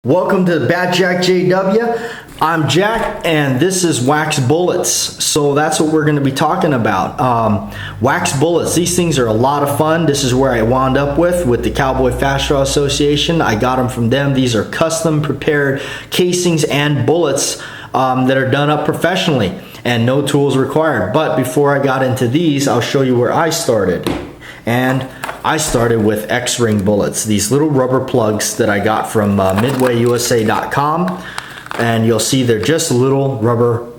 Welcome to Bad Jack JW. I'm Jack and this is wax bullets. So that's what we're going to be talking about. Wax bullets. These things are a lot of fun. This is where I wound up with the Cowboy Fast Draw Association. I got them from them. These are custom prepared casings and bullets that are done up professionally and no tools required. But before I got into these, I'll show you where I started. And I started with X-ring bullets, these little rubber plugs that I got from midwayusa.com, and you'll see they're just little rubber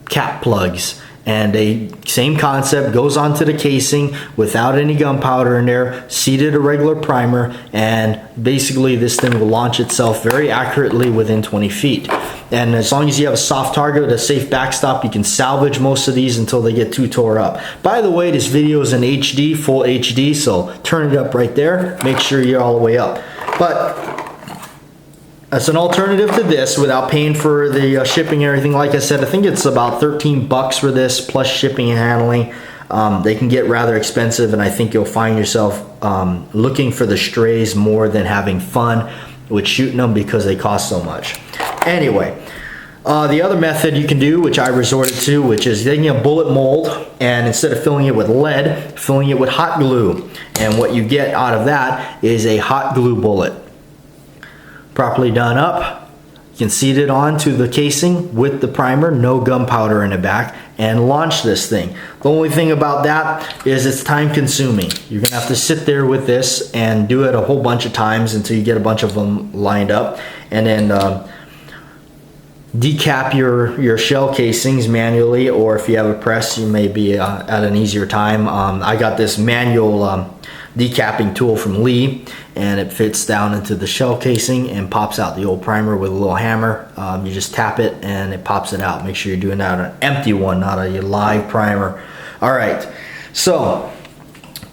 cap plugs, and a same concept goes onto the casing without any gunpowder in there, seated a regular primer, and basically this thing will launch itself very accurately within 20 feet. And as long as you have a soft target with a safe backstop, you can salvage most of these until they get too tore up. By the way, this video is in HD, full HD, so turn it up right there. Make sure you're all the way up. But as an alternative to this, without paying for the shipping and everything, like I said, I think it's about 13 bucks for this, plus shipping and handling. They can get rather expensive, and I think you'll find yourself looking for the strays more than having fun with shooting them because they cost so much. Anyway, the other method you can do, which I resorted to, which is taking a bullet mold and instead of filling it with lead, filling it with hot glue. And what you get out of that is a hot glue bullet. Properly done up, you can seat it onto the casing with the primer, no gunpowder in the back, and launch this thing. The only thing about that is it's time consuming. You're gonna have to sit there with this and do it a whole bunch of times until you get a bunch of them lined up, and then decap your shell casings manually, or if you have a press, you may be at an easier time. I got this manual decapping tool from Lee, and it fits down into the shell casing and pops out the old primer with a little hammer. You just tap it and it pops it out. Make sure you're doing that on an empty one, not a live primer. All right, so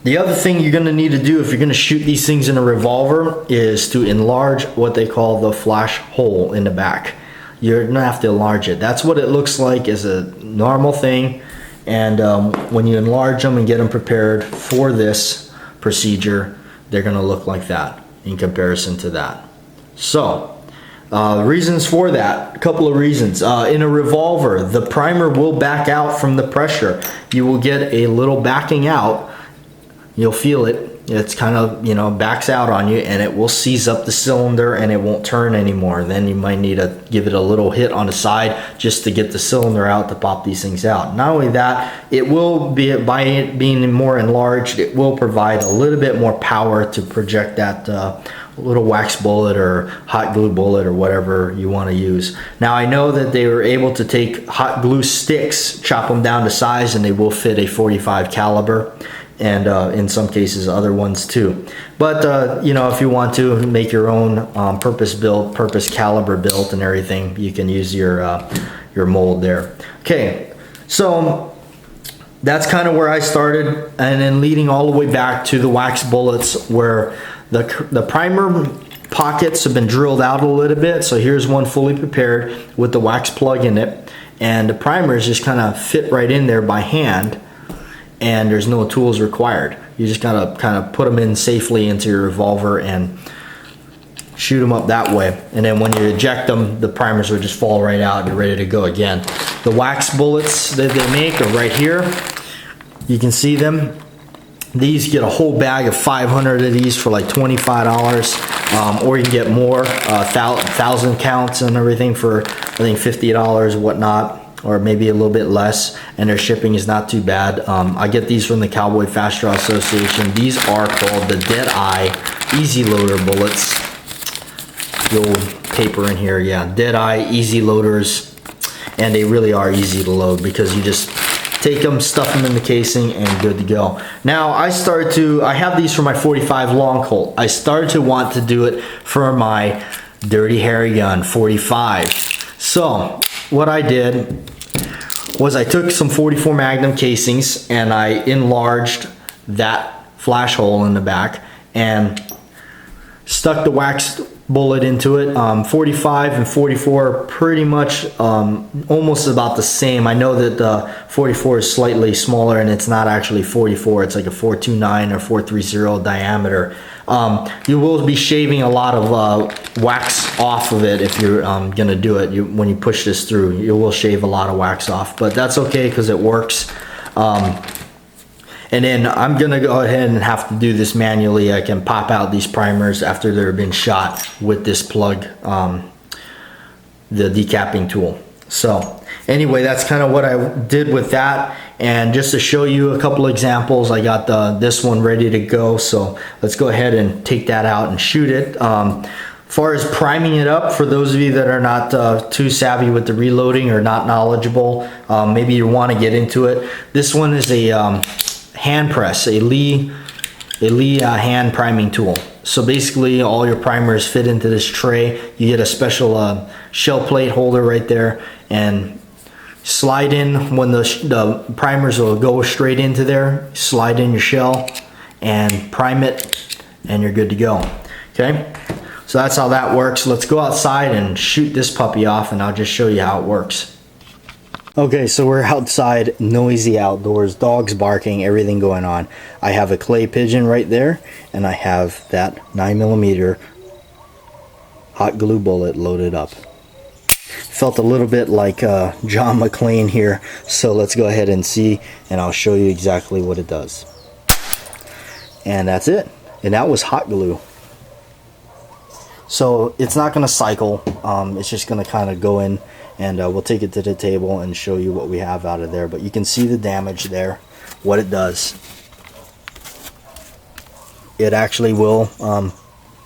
the other thing you're going to need to do if you're going to shoot these things in a revolver is to enlarge what they call the flash hole in the back. You're going to have to enlarge it. That's what it looks like as a normal thing, and when you enlarge them and get them prepared for this procedure, they're going to look like that in comparison to that. So reasons for that, a couple of reasons. In a revolver, the primer will back out from the pressure. You will get a little backing out. You'll feel it. It's kind of, you know, backs out on you, and it will seize up the cylinder and it won't turn anymore. Then you might need to give it a little hit on the side just to get the cylinder out to pop these things out. Not only that, it will be, by it being more enlarged, it will provide a little bit more power to project that little wax bullet or hot glue bullet or whatever you want to use. Now I know that they were able to take hot glue sticks, chop them down to size, and they will fit a 45 caliber. And in some cases other ones too. But you know, if you want to make your own purpose built, purpose caliber built and everything, you can use your mold there. Okay, so that's kind of where I started, and then leading all the way back to the wax bullets, where the primer pockets have been drilled out a little bit. So here's one fully prepared with the wax plug in it, and the primers just kind of fit right in there by hand, and there's no tools required. You just gotta kind of put them in safely into your revolver and shoot them up that way. And then when you eject them, the primers will just fall right out and you're ready to go again. The wax bullets that they make are right here. You can see them. These, get a whole bag of 500 of these for like $25, or you can get more, 1,000 counts and everything for I think $50 or whatnot, or maybe a little bit less, and their shipping is not too bad. I get these from the Cowboy Fast Draw Association. These are called the Deadeye Easy Loader bullets. The old paper in here, yeah, Deadeye Easy Loaders, and they really are easy to load because you just take them, stuff them in the casing, and good to go. Now I have these for my 45 long Colt. I started to want to do it for my Dirty Harry Gun 45. So what I did was I took some 44 Magnum casings and I enlarged that flash hole in the back and stuck the wax bullet into it. 45 and 44 are pretty much almost about the same. I know that the 44 is slightly smaller and it's not actually 44. It's like a 429 or 430 diameter. You will be shaving a lot of wax off of it if you're gonna do it. When you push this through, you will shave a lot of wax off, but that's okay because it works. And then I'm gonna go ahead and have to do this manually. I can pop out these primers after they've been shot with this plug, the decapping tool. So anyway, that's kind of what I did with that. And just to show you a couple examples, I got this one ready to go. So let's go ahead and take that out and shoot it. As far as priming it up, for those of you that are not too savvy with the reloading or not knowledgeable, maybe you want to get into it. This one is a hand press, a Lee hand priming tool. So basically all your primers fit into this tray. You get a special shell plate holder right there, and slide in when the primers will go straight into there. Slide in your shell and prime it, and you're good to go. Okay, so that's how that works. Let's go outside and shoot this puppy off, and I'll just show you how it works. Okay, so we're outside, noisy outdoors, dogs barking, everything going on. I have a clay pigeon right there, and I have that 9mm hot glue bullet loaded up. Felt a little bit like John McClane here, so let's go ahead and see, and I'll show you exactly what it does. And that's it, and that was hot glue. So it's not going to cycle, it's just going to kind of go in, and we'll take it to the table and show you what we have out of there. But you can see the damage there, what it does. It actually will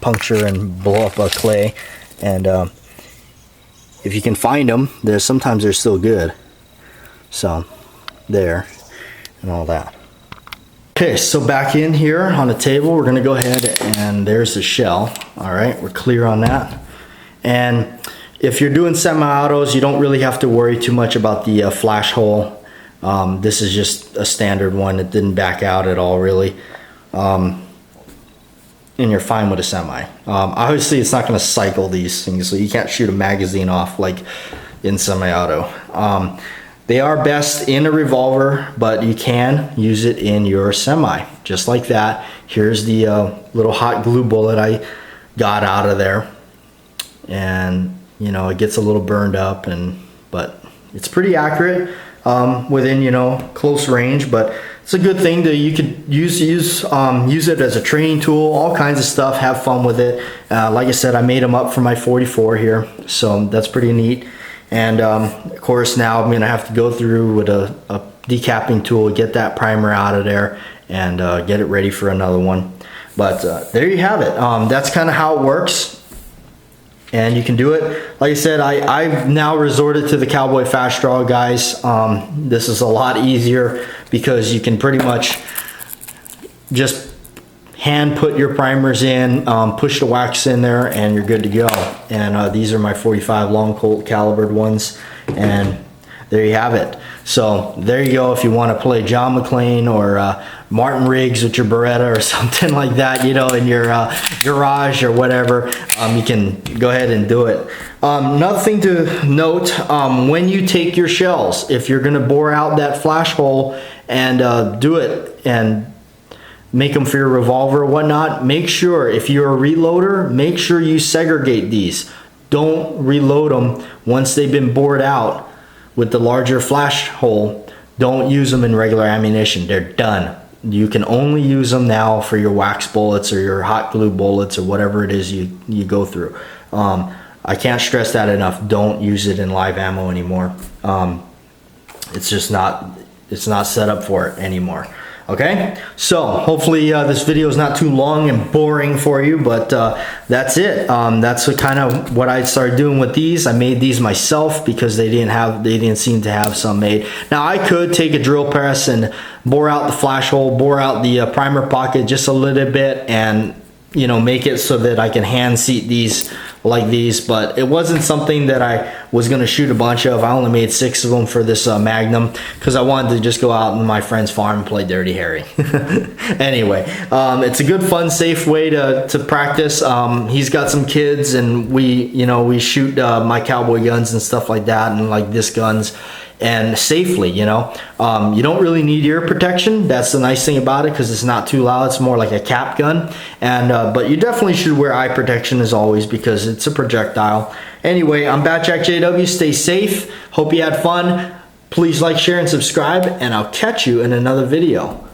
puncture and blow up a clay, and if you can find them, sometimes they're still good. So there, and all that. Okay, so back in here on the table, we're gonna go ahead, and there's the shell. All right, we're clear on that. And if you're doing semi-autos, you don't really have to worry too much about the flash hole. This is just a standard one. It didn't back out at all, really. And you're fine with a semi. Obviously, it's not going to cycle these things, so you can't shoot a magazine off like in semi-auto. They are best in a revolver, but you can use it in your semi, just like that. Here's the little hot glue bullet I got out of there, and you know, it gets a little burned up, but it's pretty accurate within, close range. But it's a good thing that you could use it as a training tool, all kinds of stuff. Have fun with it. Like I said, I made them up for my 44 here, so that's pretty neat. And of course, now I'm gonna have to go through with a decapping tool, get that primer out of there, and get it ready for another one. But there you have it. That's kind of how it works. And you can do it. Like I said, I've now resorted to the Cowboy fast draw, guys. This is a lot easier because you can pretty much just hand put your primers in, push the wax in there, and you're good to go. And these are my 45 long Colt calibered ones, and there you have it. So there you go. If you want to play John McClane or Martin Riggs with your Beretta or something like that, in your garage or whatever, you can go ahead and do it. Another thing to note, when you take your shells, if you're going to bore out that flash hole and do it and make them for your revolver or whatnot, make sure, if you're a reloader, make sure you segregate these. Don't reload them once they've been bored out with the larger flash hole. Don't use them in regular ammunition. They're done. You can only use them now for your wax bullets or your hot glue bullets or whatever it is you go through. I can't stress that enough. Don't use it in live ammo anymore. It's just not set up for it anymore. Okay, so hopefully this video is not too long and boring for you, but that's it. That's kind of what I started doing with these. I made these myself because they didn't seem to have some made. Now I could take a drill press and bore out the flash hole, bore out the primer pocket just a little bit, and make it so that I can hand seat these like these, but it wasn't something that I was going to shoot a bunch of. I only made 6 of them for this Magnum because I wanted to just go out on my friend's farm and play Dirty Harry. Anyway, it's a good, fun, safe way to practice. He's got some kids, and we shoot my cowboy guns and stuff like that, and like disc guns, and safely, you know. You don't really need ear protection. That's the nice thing about it, because it's not too loud. It's more like a cap gun. And but you definitely should wear eye protection as always, because it's a projectile. Anyway, I'm Batjack JW. Stay safe. Hope you had fun. Please like, share, and subscribe, and I'll catch you in another video.